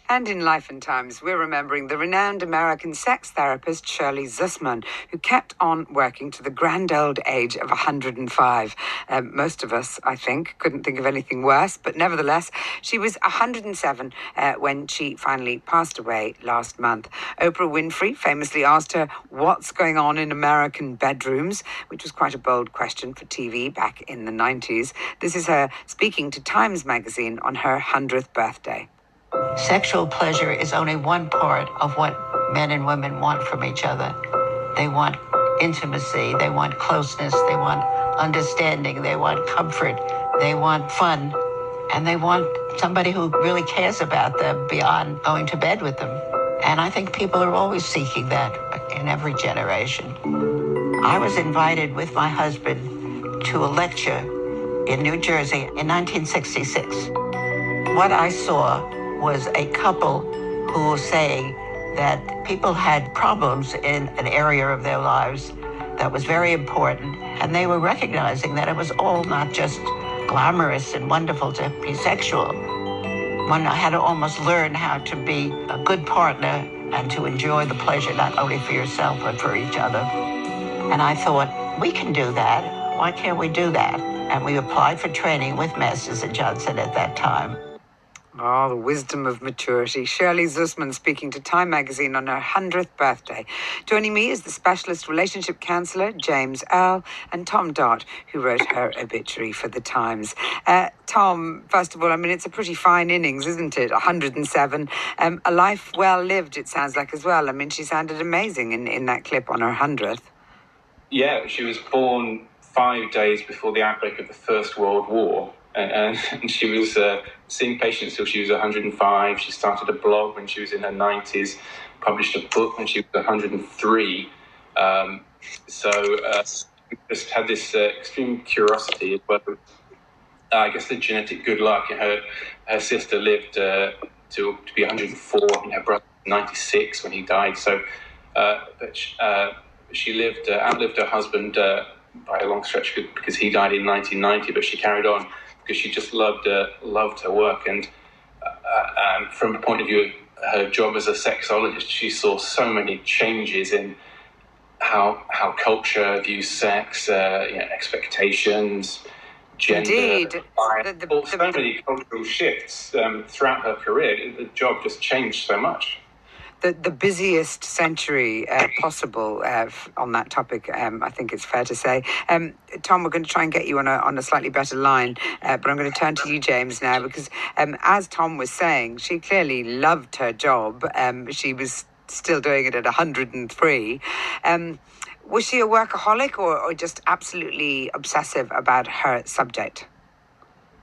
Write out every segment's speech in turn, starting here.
And in Life and Times, we're remembering the renowned American sex therapist Shirley Zussman, who kept on working to the grand old age of 105. Most of us, I think, couldn't think of anything worse, but nevertheless, she was 107 when she finally passed away last month. Oprah Winfrey famously asked her, "What's going on in American bedrooms?" which was quite a bold question for TV back in the 90s. This is her speaking to Times magazine on her 100th birthday. Sexual pleasure is only one part of what men and women want from each other. They want intimacy, they want closeness, they want understanding, they want comfort, they want fun, and they want somebody who really cares about them beyond going to bed with them. And I think people are always seeking that in every generation. I was invited with my husband to a lecture in New Jersey in 1966. What I saw was a couple who were saying that people had problems in an area of their lives that was very important, and they were recognizing that it was all not just glamorous and wonderful to be sexual. One had to almost learn how to be a good partner and to enjoy the pleasure not only for yourself but for each other. And I thought, we can do that. Why can't we do that? And we applied for training with Masters and Johnson at that time. Oh, the wisdom of maturity. Shirley Zussman speaking to Time magazine on her 100th birthday. Joining me is the specialist relationship counsellor, James Earl, and Tom Dott, who wrote her obituary for the Times. Tom, first of all, I mean, it's a pretty fine innings, isn't it? 107. A life well lived, it sounds like, as well. I mean, she sounded amazing in that clip on her 100th. Yeah, she was born 5 days before the outbreak of the First World War. And she was seeing patients till she was 105. She started a blog when she was in her 90s, published a book when she was 103. Just had this extreme curiosity as well. I guess the genetic good luck. Her sister lived to be 104. I think her brother was 96 when he died. So, she outlived her husband by a long stretch because he died in 1990. But she carried on because she just loved her work. And from the point of view of her job as a sexologist, she saw so many changes in how culture views sex, expectations, gender, Indeed. so many cultural shifts throughout her career. The job just changed so much. The busiest century possible on that topic, I think it's fair to say. Tom, we're going to try and get you on a slightly better line, but I'm going to turn to you, James, now, because as Tom was saying, she clearly loved her job. She was still doing it at 103. Was she a workaholic or just absolutely obsessive about her subject?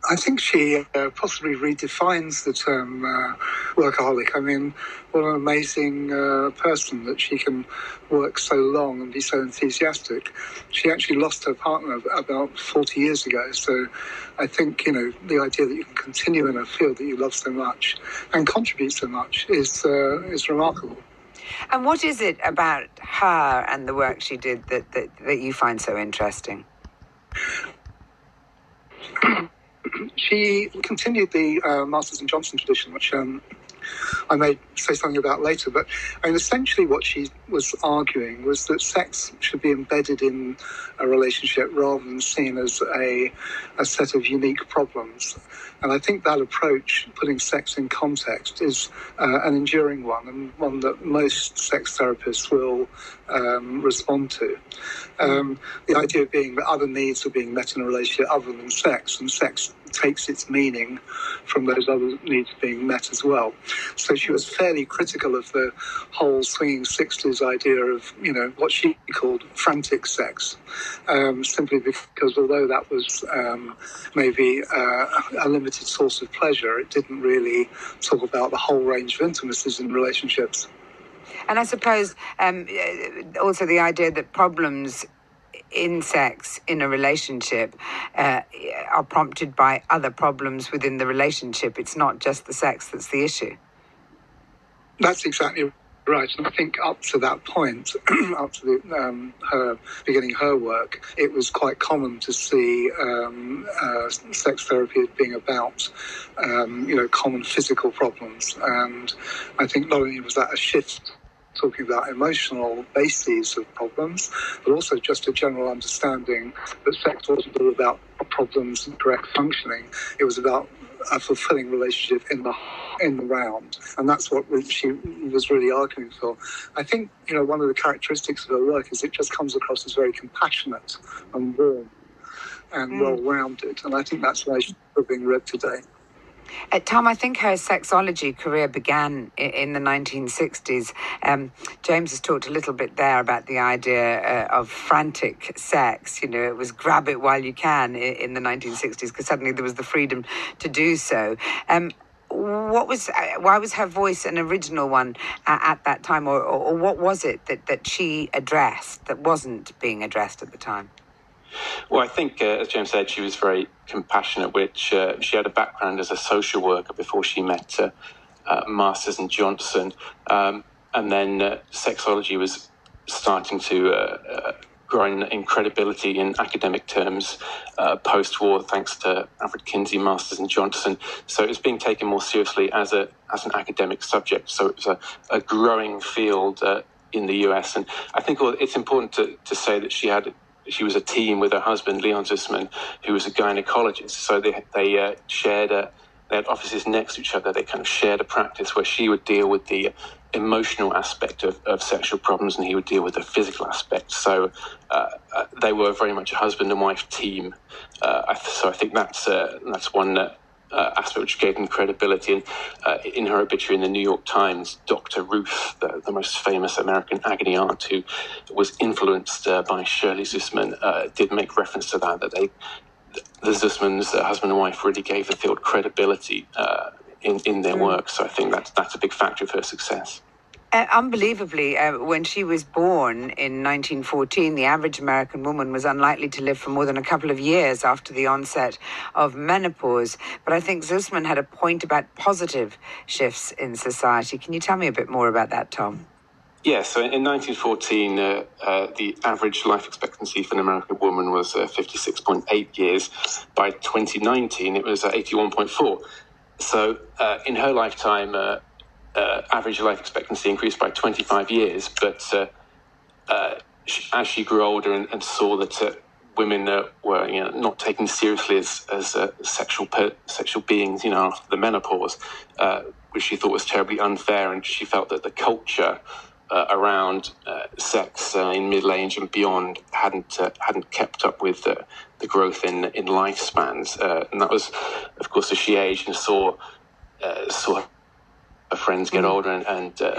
I think she possibly redefines the term workaholic. I mean, what an amazing person that she can work so long and be so enthusiastic. She actually lost her partner about 40 years ago. So I think, the idea that you can continue in a field that you love so much and contribute so much is remarkable. And what is it about her and the work she did that you find so interesting? She continued the Masters and Johnson tradition, which I may say something about later. But essentially what she was arguing was that sex should be embedded in a relationship rather than seen as a set of unique problems. And I think that approach, putting sex in context, is an enduring one and one that most sex therapists will respond to. The idea being that other needs are being met in a relationship other than sex, and sex takes its meaning from those other needs being met as well. So she was fairly critical of the whole swinging 60s idea of, what she called frantic sex, simply because although that was maybe a limited source of pleasure, it didn't really talk about the whole range of intimacies in relationships. And I suppose also the idea that problems in sex, in a relationship, are prompted by other problems within the relationship. It's not just the sex that's the issue. That's exactly Right, and I think up to that point, up to her beginning her work, it was quite common to see sex therapy as being about, common physical problems. And I think not only was that a shift talking about emotional bases of problems, but also just a general understanding that sex wasn't all about problems and correct functioning. It was about a fulfilling relationship in the round, and that's what she was really arguing for. I think one of the characteristics of her work is it just comes across as very compassionate and warm and well-rounded, and I think that's why she's being read today. Tom, I think her sexology career began in the 1960s. James has talked a little bit there about the idea of frantic sex. It was grab it while you can in the 1960s because suddenly there was the freedom to do so. Why was her voice an original one at that time, or what was it that she addressed that wasn't being addressed at the time? Well, I think, as James said, she was very compassionate, which she had a background as a social worker before she met Masters and Johnson. And then sexology was starting to grow in credibility in academic terms post-war, thanks to Alfred Kinsey, Masters and Johnson. So it was being taken more seriously as an academic subject. So it was a growing field in the US. And I think it's important to say that she was a team with her husband, Leon Zussman, who was a gynecologist. So they shared they had offices next to each other. They kind of shared a practice where she would deal with the emotional aspect of sexual problems and he would deal with the physical aspect. So they were very much a husband and wife team. So I think that's one aspect which gave them credibility. And in her obituary in the New York Times, Dr. Ruth, the most famous American agony aunt who was influenced by Shirley Zussman, did make reference to that the Zussmans, husband and wife, really gave the field credibility in their work. So I think that's a big factor of her success. Unbelievably, when she was born in 1914, the average American woman was unlikely to live for more than a couple of years after the onset of menopause. But I think Zussman had a point about positive shifts in society. Can you tell me a bit more about that, Tom? Yeah, so in 1914, the average life expectancy for an American woman was 56.8 years. By 2019, it was 81.4. So in her lifetime, average life expectancy increased by 25 years. But as she grew older and saw that women were not taken seriously as sexual beings, after the menopause, which she thought was terribly unfair, and she felt that the culture around sex in middle age and beyond hadn't kept up with the growth in lifespans, and that was, of course, as she aged and saw her friends get older, and so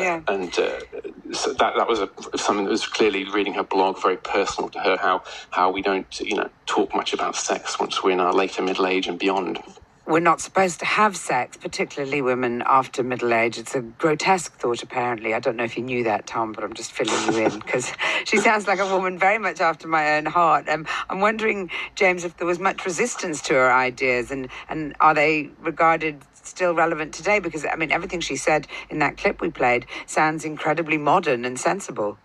that was something that was clearly, reading her blog, very personal to her. How we don't talk much about sex once we're in our later middle age and beyond. We're not supposed to have sex, particularly women after middle age. It's a grotesque thought, apparently. I don't know if you knew that, Tom, but I'm just filling you in because she sounds like a woman very much after my own heart. I'm wondering, James, if there was much resistance to her ideas and are they regarded still relevant today? Because, everything she said in that clip we played sounds incredibly modern and sensible.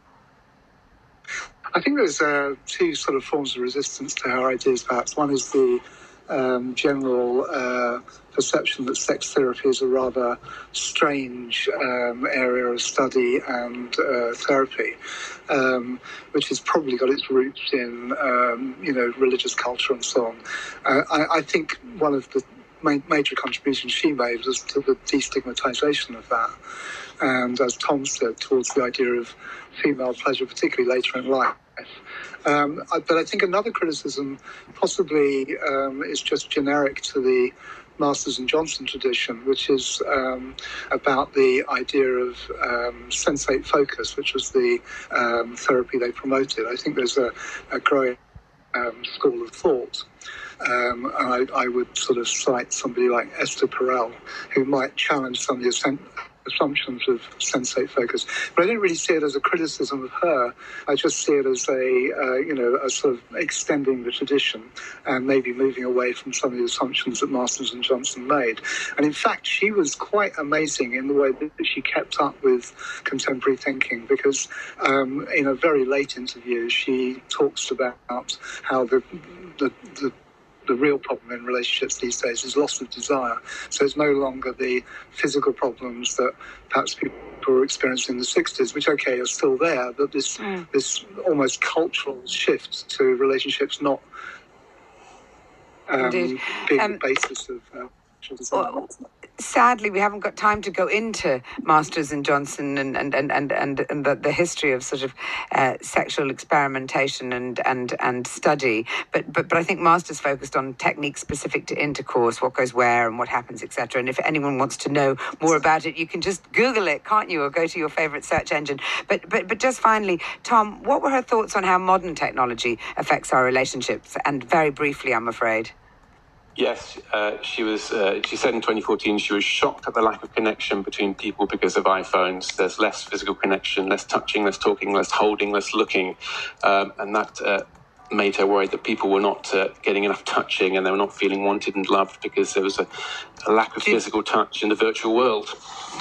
I think there's two sort of forms of resistance to her ideas, perhaps. One is the general perception that sex therapy is a rather strange area of study and therapy, which has probably got its roots in religious culture and so on. I think one of the major contributions she made was to the destigmatization of that, and as Tom said, towards the idea of female pleasure, particularly later in life. But I think another criticism possibly is just generic to the Masters and Johnson tradition, which is about the idea of sensate focus, which was the therapy they promoted. I think there's a growing school of thought. And I would sort of cite somebody like Esther Perel, who might challenge some of the assumptions of sensate focus. But I don't really see it as a criticism of her. I just see it as a sort of extending the tradition and maybe moving away from some of the assumptions that Masters and Johnson made. And in fact, she was quite amazing in the way that she kept up with contemporary thinking, because in a very late interview, she talks about how the real problem in relationships these days is loss of desire. So it's no longer the physical problems that perhaps people were experiencing in the 60s, which, okay, are still there, but this almost cultural shift to relationships not being the basis of desire. Sadly, we haven't got time to go into Masters and Johnson and the history of sort of sexual experimentation and study. But I think Masters focused on techniques specific to intercourse, what goes where and what happens, etc. And if anyone wants to know more about it, you can just Google it, can't you, or go to your favourite search engine. But just finally, Tom, what were her thoughts on how modern technology affects our relationships? And very briefly, I'm afraid. Yes, she said in 2014 she was shocked at the lack of connection between people because of iPhones. There's less physical connection, less touching, less talking, less holding, less looking. And that made her worried that people were not getting enough touching and they were not feeling wanted and loved because there was a lack of physical touch in the virtual world.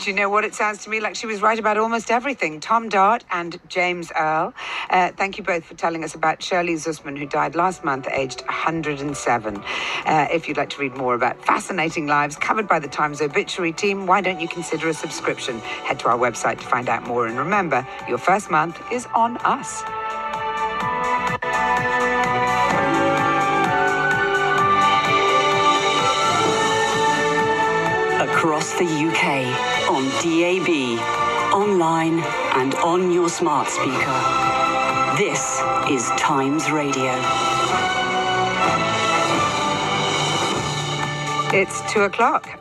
Do you know what? It sounds to me like she was right about almost everything. Tom Dart and James Earl, thank you both for telling us about Shirley Zussman, who died last month, aged 107. If you'd like to read more about fascinating lives covered by the Times obituary team, why don't you consider a subscription? Head to our website to find out more. And remember, your first month is on us. Across the UK, on DAB, online and on your smart speaker. This is Times Radio. It's 2:00.